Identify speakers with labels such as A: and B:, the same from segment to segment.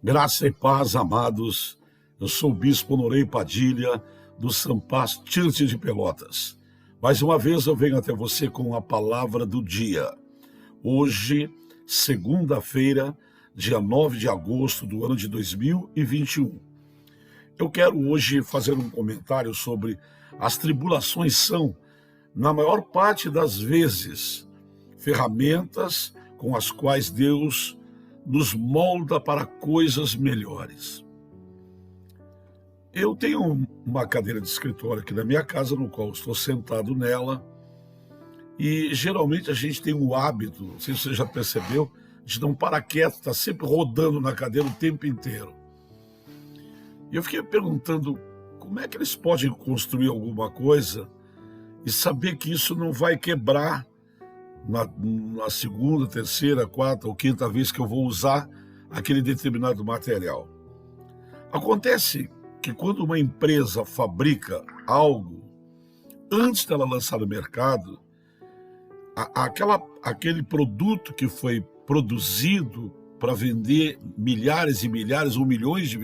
A: Graça e paz, amados. Eu sou o Bispo Honorei Padilha, do Sampaz Church de Pelotas. Mais uma vez eu venho até você com a palavra do dia. Hoje, segunda-feira, dia 9 de agosto do ano de 2021. Eu quero hoje fazer um comentário sobre as tribulações são, na maior parte das vezes, ferramentas com as quais Deus nos molda para coisas melhores. Eu tenho uma cadeira de escritório aqui na minha casa, no qual estou sentado nela, e geralmente a gente tem o hábito, não sei se você já percebeu, de não parar quieto, está sempre rodando na cadeira o tempo inteiro. E eu fiquei perguntando como é que eles podem construir alguma coisa e saber que isso não vai quebrar na segunda, terceira, quarta ou quinta vez que eu vou usar aquele determinado material. Acontece que quando uma empresa fabrica algo, antes dela lançar no mercado, aquele produto que foi produzido para vender milhares e milhares ou milhões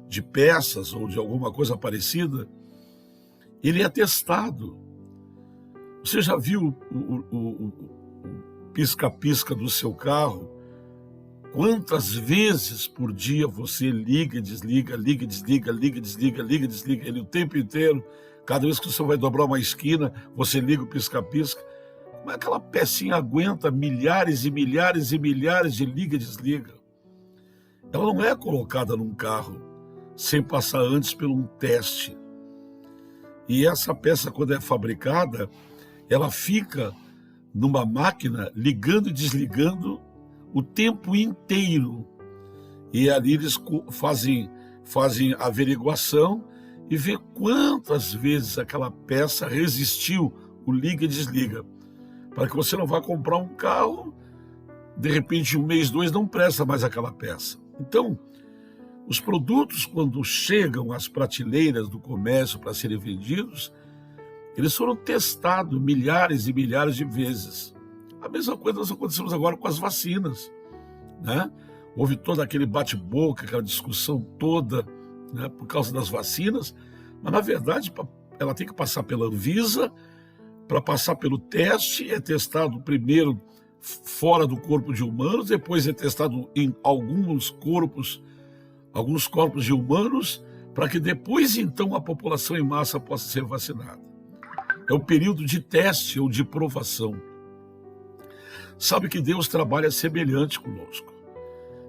A: de peças ou de alguma coisa parecida, ele é testado. Você já viu o pisca-pisca do seu carro? Quantas vezes por dia você liga, desliga, liga, desliga, liga, desliga, liga, desliga ele o tempo inteiro? Cada vez que você vai dobrar uma esquina, você liga o pisca-pisca. Como é que aquela pecinha aguenta milhares e milhares e milhares de liga e desliga? Ela não é colocada num carro sem passar antes por um teste. E essa peça, quando é fabricada, ela fica numa máquina ligando e desligando o tempo inteiro. E ali eles fazem a averiguação e vê quantas vezes aquela peça resistiu o liga e desliga. Para que você não vá comprar um carro, de repente um mês, dois, não presta mais aquela peça. Então, os produtos, quando chegam às prateleiras do comércio para serem vendidos, eles foram testados milhares e milhares de vezes. A mesma coisa nós acontecemos agora com as vacinas, né? Houve todo aquele bate-boca, aquela discussão toda, né, por causa das vacinas, mas na verdade ela tem que passar pela Anvisa, para passar pelo teste, é testado primeiro fora do corpo de humanos, depois é testado em alguns corpos de humanos, para que depois então a população em massa possa ser vacinada. É o período de teste ou de provação. Sabe que Deus trabalha semelhante conosco.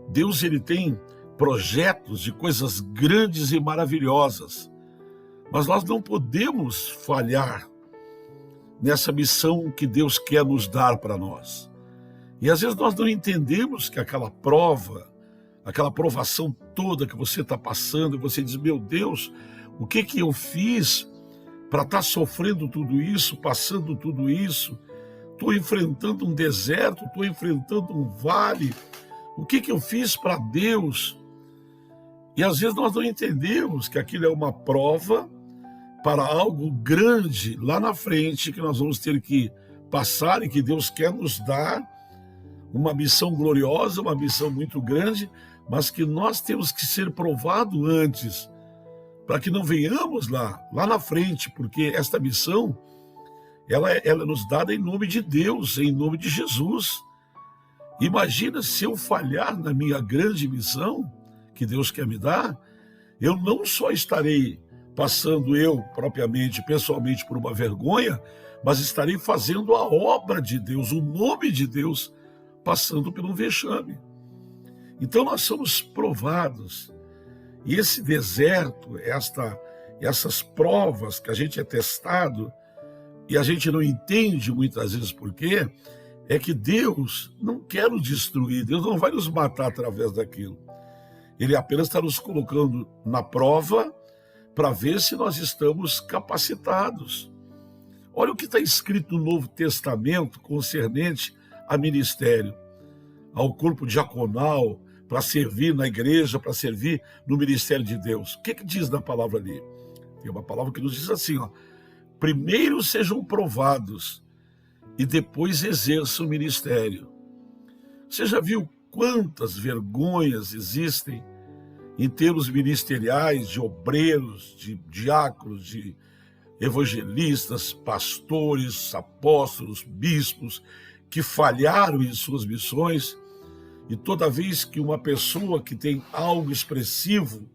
A: Deus, ele tem projetos de coisas grandes e maravilhosas, mas nós não podemos falhar nessa missão que Deus quer nos dar para nós. E às vezes nós não entendemos que aquela prova, aquela provação toda que você está passando, e você diz, meu Deus, o que eu fiz para estar sofrendo tudo isso, passando tudo isso? Estou enfrentando um deserto, estou enfrentando um vale. O que eu fiz para Deus? E às vezes nós não entendemos que aquilo é uma prova para algo grande lá na frente, que nós vamos ter que passar e que Deus quer nos dar uma missão gloriosa, uma missão muito grande, mas que nós temos que ser provado antes, para que não venhamos lá na frente, porque esta missão, ela é nos dada em nome de Deus, em nome de Jesus. Imagina se eu falhar na minha grande missão, que Deus quer me dar, eu não só estarei passando eu, propriamente, pessoalmente, por uma vergonha, mas estarei fazendo a obra de Deus, o nome de Deus, passando por um vexame. Então nós somos provados. E esse deserto, essas provas que a gente é testado, e a gente não entende muitas vezes por quê, é que Deus não quer nos destruir, Deus não vai nos matar através daquilo. Ele apenas está nos colocando na prova para ver se nós estamos capacitados. Olha o que está escrito no Novo Testamento concernente a ministério, ao corpo diaconal, para servir na igreja, para servir no ministério de Deus. O que diz na palavra ali? Tem uma palavra que nos diz assim, ó, primeiro sejam provados e depois exerçam o ministério. Você já viu quantas vergonhas existem em termos ministeriais, de obreiros, de diáconos, de evangelistas, pastores, apóstolos, bispos, que falharam em suas missões, e toda vez que uma pessoa que tem algo expressivo,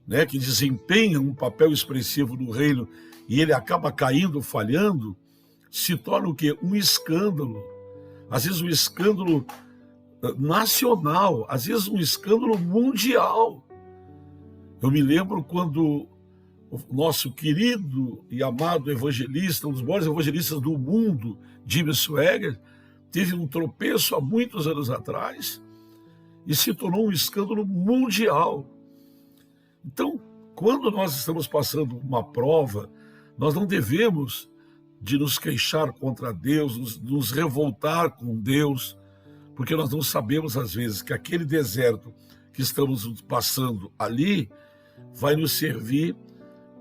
A: né, que desempenha um papel expressivo no reino, e ele acaba caindo, falhando, se torna o quê? Um escândalo. Às vezes um escândalo nacional, às vezes um escândalo mundial. Eu me lembro quando o nosso querido e amado evangelista, um dos maiores evangelistas do mundo, Jimmy Swaggart, teve um tropeço há muitos anos atrás e se tornou um escândalo mundial. Então, quando nós estamos passando uma prova, nós não devemos de nos queixar contra Deus, nos revoltar com Deus, porque nós não sabemos, às vezes, que aquele deserto que estamos passando ali vai nos servir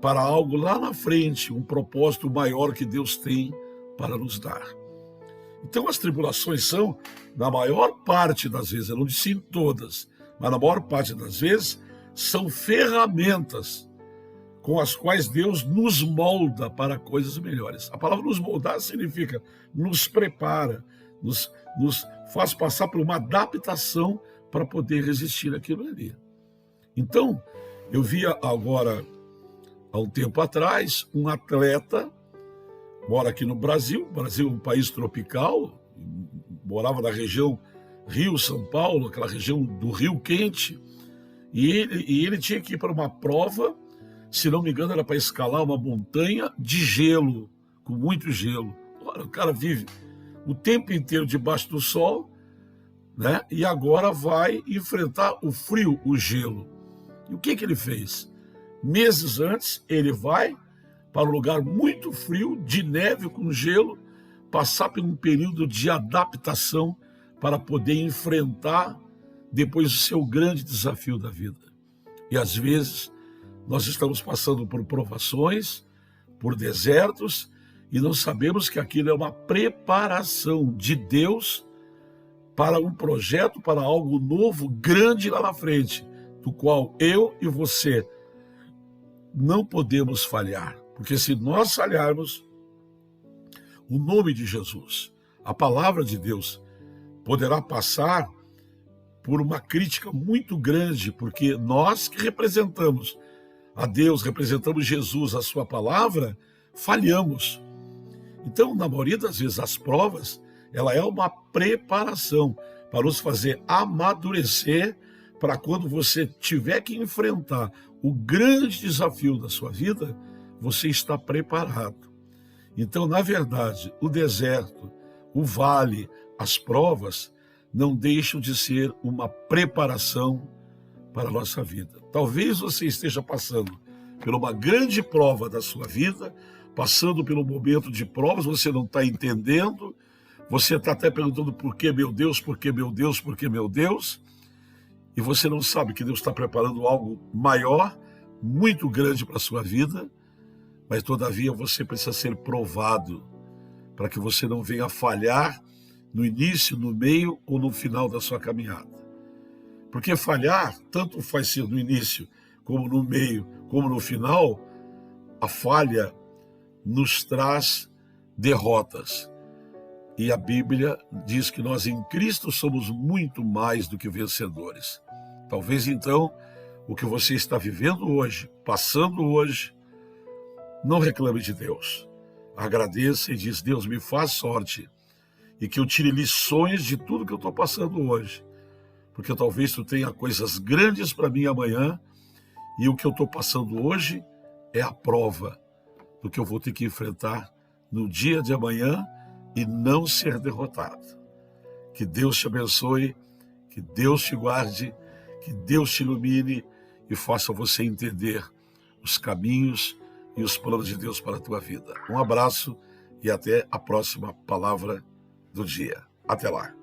A: para algo lá na frente, um propósito maior que Deus tem para nos dar. Então, as tribulações são, na maior parte das vezes, eu não disse em todas, mas na maior parte das vezes, são ferramentas com as quais Deus nos molda para coisas melhores. A palavra nos moldar significa nos prepara, nos faz passar por uma adaptação para poder resistir àquilo ali. Então, eu via agora, há um tempo atrás, um atleta, mora aqui no Brasil, o Brasil é um país tropical, morava na região Rio-São Paulo, aquela região do Rio quente, e ele tinha que ir para uma prova, se não me engano era para escalar uma montanha de gelo, com muito gelo. Ora, o cara vive o tempo inteiro debaixo do sol, né? E agora vai enfrentar o frio, o gelo. E o que ele fez? Meses antes, ele vai para um lugar muito frio, de neve com gelo, passar por um período de adaptação para poder enfrentar depois o seu grande desafio da vida. E às vezes nós estamos passando por provações, por desertos, e não sabemos que aquilo é uma preparação de Deus para um projeto, para algo novo, grande lá na frente, do qual eu e você não podemos falhar. Porque se nós falharmos, o nome de Jesus, a palavra de Deus, poderá passar por uma crítica muito grande, porque nós que representamos a Deus, representamos Jesus, a sua palavra, falhamos. Então, na maioria das vezes, as provas, ela é uma preparação para nos fazer amadurecer, para quando você tiver que enfrentar o grande desafio da sua vida, você está preparado. Então, na verdade, o deserto, o vale, as provas, não deixam de ser uma preparação para a nossa vida. Talvez você esteja passando por uma grande prova da sua vida, passando pelo momento de provas, você não está entendendo, você está até perguntando por que meu Deus, por que meu Deus, por que meu Deus, e você não sabe que Deus está preparando algo maior, muito grande para a sua vida, mas todavia você precisa ser provado, para que você não venha falhar no início, no meio ou no final da sua caminhada. Porque falhar, tanto faz ser no início, como no meio, como no final, a falha nos traz derrotas. E a Bíblia diz que nós em Cristo somos muito mais do que vencedores. Talvez então, o que você está vivendo hoje, passando hoje, não reclame de Deus. Agradeça e diz: Deus, me faz sorte e que eu tire lições de tudo que eu estou passando hoje. Porque talvez tu tenha coisas grandes para mim amanhã e o que eu estou passando hoje é a prova do que eu vou ter que enfrentar no dia de amanhã e não ser derrotado. Que Deus te abençoe, que Deus te guarde, que Deus te ilumine e faça você entender os caminhos e os planos de Deus para a tua vida. Um abraço e até a próxima palavra do dia. Até lá.